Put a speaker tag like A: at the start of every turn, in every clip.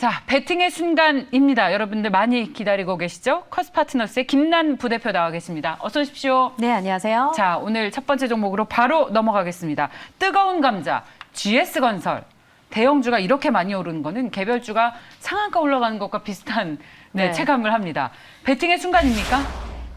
A: 자, 배팅의 순간입니다. 여러분들 많이 기다리고 계시죠? 커스파트너스의 김난 부대표 나와 계십니다. 어서 오십시오.
B: 네, 안녕하세요.
A: 자, 오늘 첫 번째 종목으로 바로 넘어가겠습니다. 뜨거운 감자, GS건설. 대형주가 이렇게 많이 오르는 거는 개별주가 상한가 올라가는 것과 비슷한
B: 네.
A: 체감을 합니다. 배팅의 순간입니까?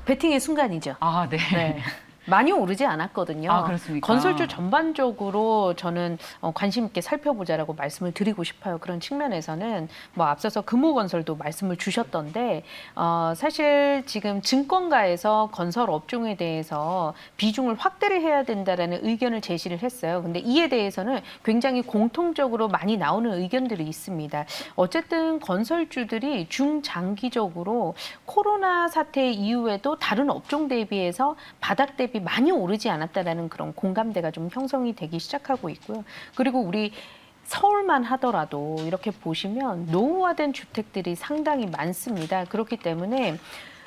B: 배팅의 순간이죠.
A: 아, 네.
B: 네. 많이 오르지 않았거든요.
A: 아, 그렇습니까?
B: 건설주 전반적으로 저는 관심 있게 살펴보자라고 말씀을 드리고 싶어요. 그런 측면에서는 뭐 앞서서 금호건설도 말씀을 주셨던데 사실 지금 증권가에서 건설 업종에 대해서 비중을 확대를 해야 된다라는 의견을 제시를 했어요. 근데 이에 대해서는 굉장히 공통적으로 많이 나오는 의견들이 있습니다. 어쨌든 건설주들이 중장기적으로 코로나 사태 이후에도 다른 업종 대비해서 바닥 대비 많이 오르지 않았다라는 그런 공감대가 좀 형성이 되기 시작하고 있고요. 그리고 우리 서울만 하더라도 이렇게 보시면 노후화된 주택들이 상당히 많습니다. 그렇기 때문에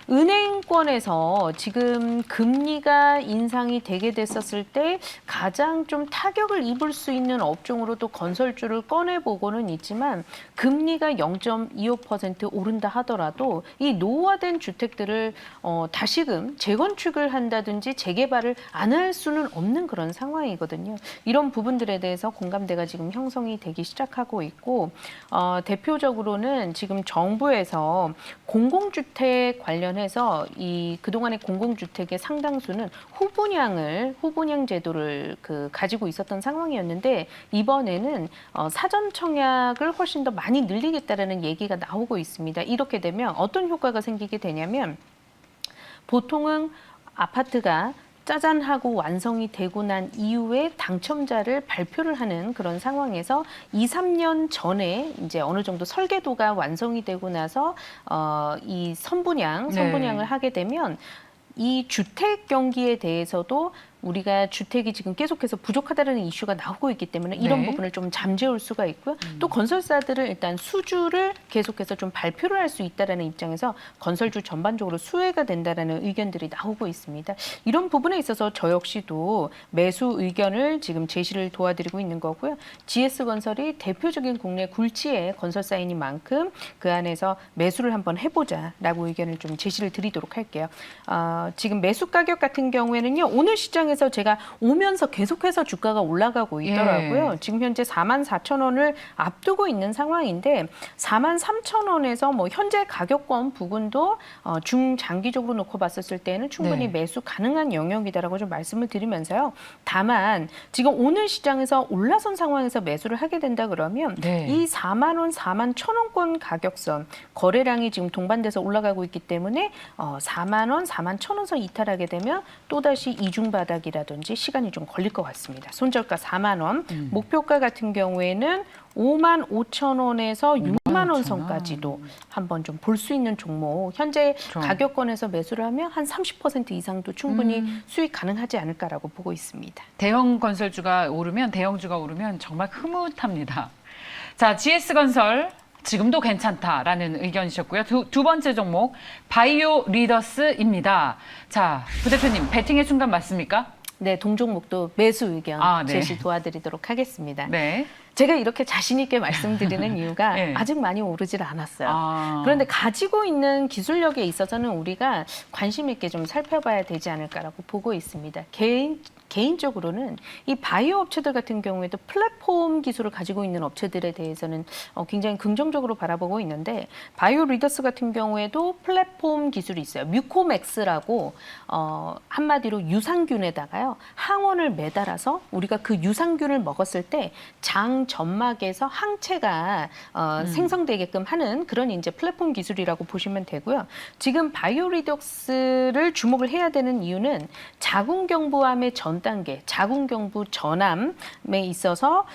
B: 은행권에서 지금 금리가 인상이 되게 됐었을 때 가장 좀 타격을 입을 수 있는 업종으로 또 건설주를 꺼내보고는 있지만 금리가 0.25% 오른다 하더라도 이 노후화된 주택들을 다시금 재건축을 한다든지 재개발을 안 할 수는 없는 그런 상황이거든요. 이런 부분들에 대해서 공감대가 지금 형성이 되기 시작하고 있고 대표적으로는 지금 정부에서 공공주택 관련해서 이 그동안의 공공주택의 상당수는 후분양 제도를 가지고 있었던 상황이었는데 이번에는 사전 청약을 훨씬 더 많이 늘리겠다라는 얘기가 나오고 있습니다. 이렇게 되면 어떤 효과가 생기게 되냐면 보통은 아파트가 짜잔 하고 완성이 되고 난 이후에 당첨자를 발표를 하는 그런 상황에서 2, 3년 전에 이제 어느 정도 설계도가 완성이 되고 나서 이 선분양을 하게 되면 이 주택 경기에 대해서도 우리가 주택이 지금 계속해서 부족하다는 이슈가 나오고 있기 때문에 이런 부분을 좀 잠재울 수가 있고요. 또 건설사들은 일단 수주를 계속해서 좀 발표를 할 수 있다는 입장에서 건설주 전반적으로 수혜가 된다는 의견들이 나오고 있습니다. 이런 부분에 있어서 저 역시도 매수 의견을 지금 제시를 도와드리고 있는 거고요. GS건설이 대표적인 국내 굴지의 건설사인 만큼 그 안에서 매수를 한번 해보자라고 의견을 좀 제시를 드리도록 할게요. 지금 매수 가격 같은 경우에는요. 오늘 시장에서 제가 오면서 계속해서 주가가 올라가고 있더라고요. 예. 지금 현재 44,000원을 앞두고 있는 상황인데 43,000원에서 뭐 현재 가격권 부분도 중장기적으로 놓고 봤었을 때는 충분히 매수 가능한 영역이다라고 좀 말씀을 드리면서요. 다만 지금 오늘 시장에서 올라선 상황에서 매수를 하게 된다 그러면 이 4만 원, 4만 1,000원권 가격선 거래량이 지금 동반돼서 올라가고 있기 때문에 4만 원, 4만 1,000원선 이탈하게 되면 또다시 이중 바닥이라든지 시간이 좀 걸릴 것 같습니다. 손절가 4만 원, 목표가 같은 경우에는 5만 5천 원에서 6만 원 선까지도 한번 좀 볼 수 있는 종목. 현재 가격권에서 매수를 하면 한 30% 이상도 충분히 수익 가능하지 않을까라고 보고 있습니다.
A: 대형 건설주가 오르면 대형주가 오르면 정말 흐뭇합니다. 자, GS건설 지금도 괜찮다라는 의견이셨고요. 두 번째 종목 바이오 리더스입니다. 자, 부대표님 배팅의 순간 맞습니까?
B: 네, 동종목도 매수 의견 제시 도와드리도록 하겠습니다.
A: 네.
B: 제가 이렇게 자신 있게 말씀드리는 이유가 아직 많이 오르질 않았어요. 그런데 가지고 있는 기술력에 있어서는 우리가 관심 있게 좀 살펴봐야 되지 않을까라고 보고 있습니다. 개인적으로는 이 바이오 업체들 같은 경우에도 플랫폼 기술을 가지고 있는 업체들에 대해서는 굉장히 긍정적으로 바라보고 있는데 바이오 리더스 같은 경우에도 플랫폼 기술이 있어요. 뮤코맥스라고 한마디로 유산균에다가요 항원을 매달아서 우리가 그 유산균을 먹었을 때 장 점막에서 항체가 생성되게끔 하는 그런 이제 플랫폼 기술이라고 보시면 되고요. 지금 바이오 리더스를 주목을 해야 되는 이유는 자궁경부암의 전 단계, 자궁경부 전암에 있어서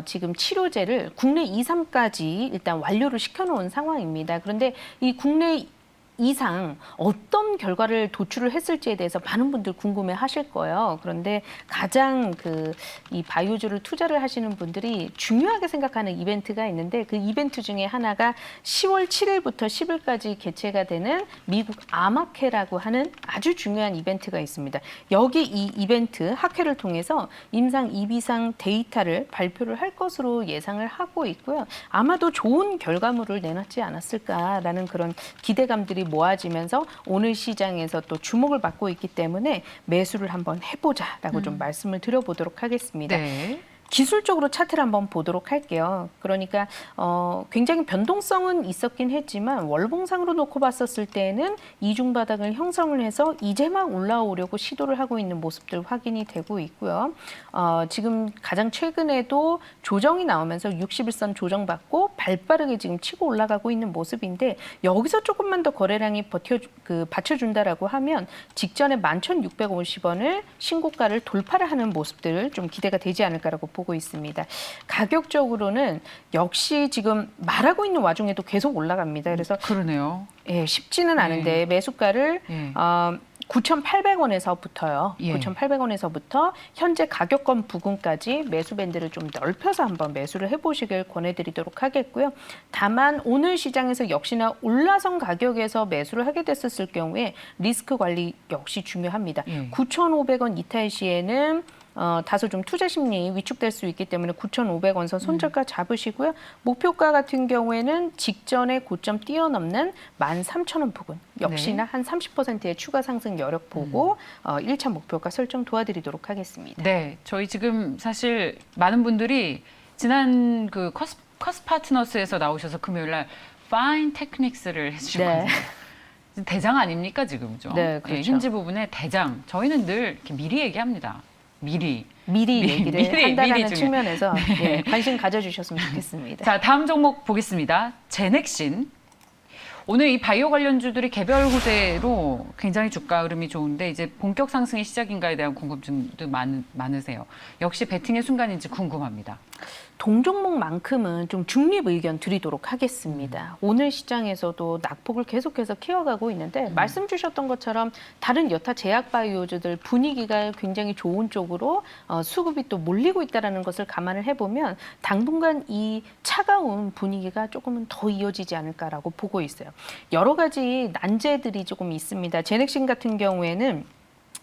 B: 지금 치료제를 국내 2, 3까지 일단 완료를 시켜놓은 상황입니다. 그런데 이 국내 이상 어떤 결과를 도출을 했을지에 대해서 많은 분들 궁금해 하실 거예요. 그런데 가장 이 바이오주를 투자를 하시는 분들이 중요하게 생각하는 이벤트가 있는데 그 이벤트 중에 하나가 10월 7일부터 10일까지 개최가 되는 미국 암학회라고 하는 아주 중요한 이벤트가 있습니다. 여기 이 이벤트 학회를 통해서 임상 2비상 데이터를 발표를 할 것으로 예상을 하고 있고요. 아마도 좋은 결과물을 내놨지 않았을까라는 그런 기대감들이 모아지면서 오늘 시장에서 또 주목을 받고 있기 때문에 매수를 한번 해보자라고 좀 말씀을 드려보도록 하겠습니다.
A: 네.
B: 기술적으로 차트를 한번 보도록 할게요. 그러니까 굉장히 변동성은 있었긴 했지만 월봉상으로 놓고 봤었을 때는 이중 바닥을 형성을 해서 이제 막 올라오려고 시도를 하고 있는 모습들 확인이 되고 있고요. 지금 가장 최근에도 조정이 나오면서 60일선 조정받고 발빠르게 지금 치고 올라가고 있는 모습인데 여기서 조금만 더 거래량이 받쳐준다라고 하면 직전에 11,650원을 신고가를 돌파를 하는 모습들 좀 기대가 되지 않을까라고 보고 있습니다. 가격적으로는 역시 지금 말하고 있는 와중에도 계속 올라갑니다. 그래서
A: 그러네요.
B: 예, 쉽지는 않은데 매수가를 9,800원에서부터요.
A: 예.
B: 9,800원에서부터 현재 가격권 부근까지 매수 밴드를 좀 넓혀서 한번 매수를 해보시길 권해드리도록 하겠고요. 다만 오늘 시장에서 역시나 올라선 가격에서 매수를 하게 됐었을 경우에 리스크 관리 역시 중요합니다. 9,500원 이탈 시에는 다소 좀 투자 심리 위축될 수 있기 때문에 9,500원 선 손절가 잡으시고요. 목표가 같은 경우에는 직전에 고점 뛰어넘는 13,000원 부근 역시나 한 30%의 추가 상승 여력 보고 1차 목표가 설정 도와드리도록 하겠습니다.
A: 네, 저희 지금 사실 많은 분들이 지난 그 커스 파트너스에서 나오셔서 금요일 날 파인 테크닉스를 해주셨거든요.
B: 네.
A: 대장 아닙니까 지금 좀?
B: 네, 그렇죠.
A: 힌지 부분에 대장. 저희는 늘 이렇게 미리 얘기합니다. 미리
B: 얘기를 한다는
A: 미리
B: 측면에서 관심 가져주셨으면 좋겠습니다.
A: 자, 다음 종목 보겠습니다. 제넥신. 오늘 이 바이오 관련주들이 개별 호재로 굉장히 주가 흐름이 좋은데 이제 본격 상승의 시작인가에 대한 궁금증도 많으세요. 역시 베팅의 순간인지 궁금합니다.
B: 동종목만큼은 좀 중립 의견 드리도록 하겠습니다. 오늘 시장에서도 낙폭을 계속해서 키워가고 있는데 말씀 주셨던 것처럼 다른 여타 제약 바이오주들 분위기가 굉장히 좋은 쪽으로 수급이 또 몰리고 있다는 것을 감안을 해보면 당분간 이 차가운 분위기가 조금은 더 이어지지 않을까라고 보고 있어요. 여러 가지 난제들이 조금 있습니다. 제넥신 같은 경우에는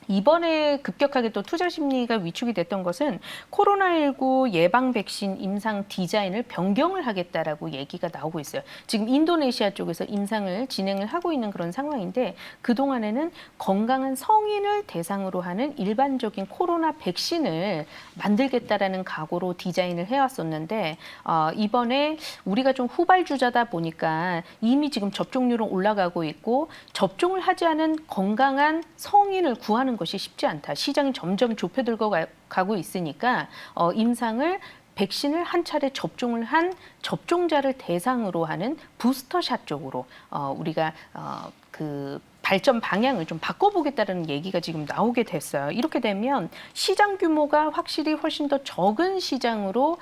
B: 이번에 급격하게 또 투자 심리가 위축이 됐던 것은 코로나19 예방 백신 임상 디자인을 변경을 하겠다라고 얘기가 나오고 있어요. 지금 인도네시아 쪽에서 임상을 진행을 하고 있는 그런 상황인데 그동안에는 건강한 성인을 대상으로 하는 일반적인 코로나 백신을 만들겠다라는 각오로 디자인을 해왔었는데 이번에 우리가 좀 후발주자다 보니까 이미 지금 접종률은 올라가고 있고 접종을 하지 않은 건강한 성인을 구하는 것이 쉽지 않다. 시장이 점점 좁혀들고 가고 있으니까 임상을 백신을 한 차례 접종을 한 접종자를 대상으로 하는 부스터샷 쪽으로 우리가 그 발전 방향을 좀 바꿔보겠다는 얘기가 지금 나오게 됐어요. 이렇게 되면 시장 규모가 확실히 훨씬 더 적은 시장으로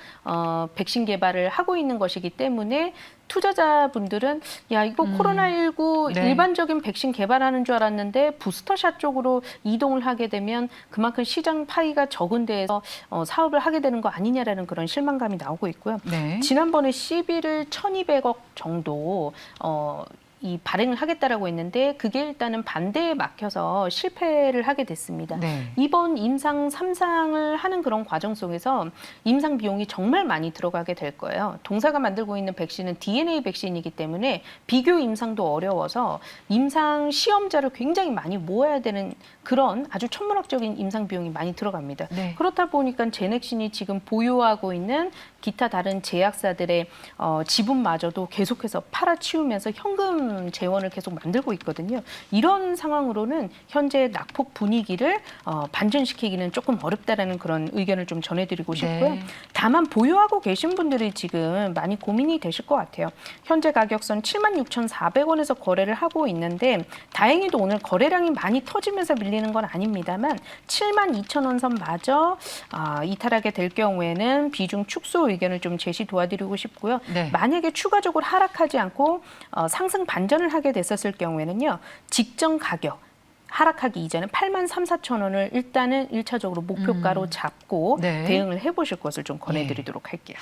B: 백신 개발을 하고 있는 것이기 때문에 투자자분들은 야 이거 코로나19 일반적인 백신 개발하는 줄 알았는데 부스터샷 쪽으로 이동을 하게 되면 그만큼 시장 파이가 적은 데에서 사업을 하게 되는 거 아니냐라는 그런 실망감이 나오고 있고요. 지난번에 시비를 1,200억 정도 이 발행을 하겠다라고 했는데 그게 일단은 반대에 막혀서 실패를 하게 됐습니다. 이번 임상 3상을 하는 그런 과정 속에서 임상 비용이 정말 많이 들어가게 될 거예요. 동사가 만들고 있는 백신은 DNA 백신이기 때문에 비교 임상도 어려워서 임상 시험자를 굉장히 많이 모아야 되는 그런 아주 천문학적인 임상 비용이 많이 들어갑니다. 그렇다 보니까 제넥신이 지금 보유하고 있는 기타 다른 제약사들의 지분마저도 계속해서 팔아치우면서 현금 재원을 계속 만들고 있거든요. 이런 상황으로는 현재 낙폭 분위기를 반전시키기는 조금 어렵다라는 그런 의견을 좀 전해드리고 싶고요. 다만 보유하고 계신 분들이 지금 많이 고민이 되실 것 같아요. 현재 가격선 76,400원에서 거래를 하고 있는데 다행히도 오늘 거래량이 많이 터지면서 밀리는 건 아닙니다만 72,000원 선마저 이탈하게 될 경우에는 비중 축소 의견을 좀 제시 도와드리고 싶고요. 만약에 추가적으로 하락하지 않고 상승 반 반전을 하게 됐었을 경우에는요. 직전 가격 하락하기 이전에 8만 3, 4천 원을 일단은 1차적으로 목표가로 잡고
A: 네.
B: 대응을 해보실 것을 좀 권해드리도록 할게요.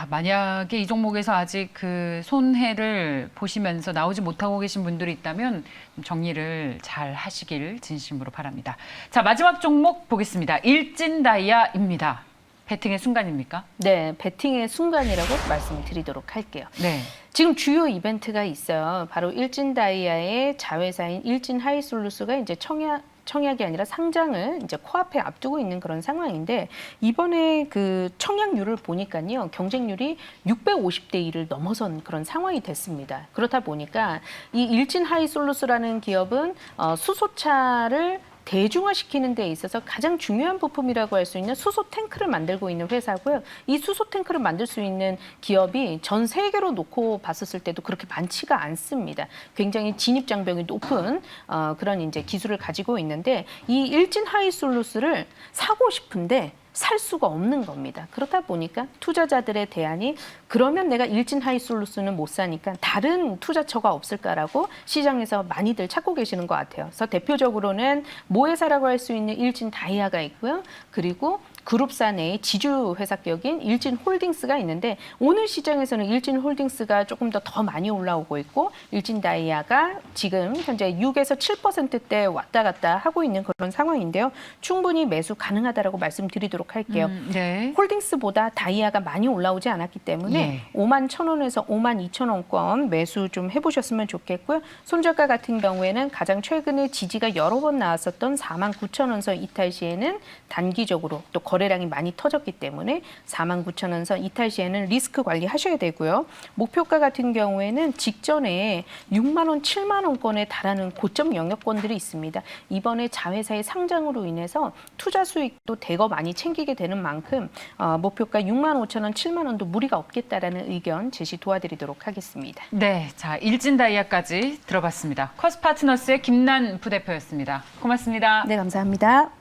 A: 만약에 이 종목에서 아직 그 손해를 보시면서 나오지 못하고 계신 분들이 있다면 정리를 잘 하시길 진심으로 바랍니다. 자, 마지막 종목 보겠습니다. 일진다이아입니다. 배팅의 순간입니까?
B: 네, 배팅의 순간이라고 말씀을 드리도록 할게요.
A: 네.
B: 지금 주요 이벤트가 있어요. 바로 일진다이아의 자회사인 일진하이솔루스가 이제 청약이 아니라 상장을 이제 코앞에 앞두고 있는 그런 상황인데 이번에 그 청약률을 보니까요. 경쟁률이 650대 1을 넘어선 그런 상황이 됐습니다. 그렇다 보니까 이 일진하이솔루스라는 기업은 수소차를 대중화시키는 데 있어서 가장 중요한 부품이라고 할 수 있는 수소 탱크를 만들고 있는 회사고요. 이 수소 탱크를 만들 수 있는 기업이 전 세계로 놓고 봤었을 때도 그렇게 많지가 않습니다. 굉장히 진입 장벽이 높은 그런 이제 기술을 가지고 있는데 이 일진 하이솔루스를 사고 싶은데 살 수가 없는 겁니다. 그렇다 보니까 투자자들의 대안이 그러면 내가 일진 하이솔루스는 못 사니까 다른 투자처가 없을까라고 시장에서 많이들 찾고 계시는 것 같아요. 그래서 대표적으로는 모회사라고 할 수 있는 일진 다이아가 있고요. 그리고 그룹사 내에 지주 회사격인 일진홀딩스가 있는데 오늘 시장에서는 일진홀딩스가 조금 더 많이 올라오고 있고 일진다이아가 지금 현재 6에서 7%대 왔다 갔다 하고 있는 그런 상황인데요. 충분히 매수 가능하다라고 말씀드리도록 할게요.
A: 네.
B: 홀딩스보다 다이아가 많이 올라오지 않았기 때문에 5만 1,000원에서 5만 2,000원권 매수 좀 해보셨으면 좋겠고요. 손절가 같은 경우에는 가장 최근에 지지가 여러 번 나왔었던 4만 9,000원선 이탈 시에는 단기적으로 또 거래량이 많이 터졌기 때문에 4만 9,000원선 이탈 시에는 리스크 관리하셔야 되고요. 목표가 같은 경우에는 직전에 6만 원, 7만 원권에 달하는 고점 영역권들이 있습니다. 이번에 자회사의 상장으로 인해서 투자 수익도 대거 많이 챙기게 되는 만큼 목표가 6만 5천 원, 7만 원도 무리가 없겠다라는 의견 제시 도와드리도록 하겠습니다.
A: 네, 자, 일진다이아까지 들어봤습니다. 쿼스파트너스의 김난 부대표였습니다. 고맙습니다.
B: 네, 감사합니다.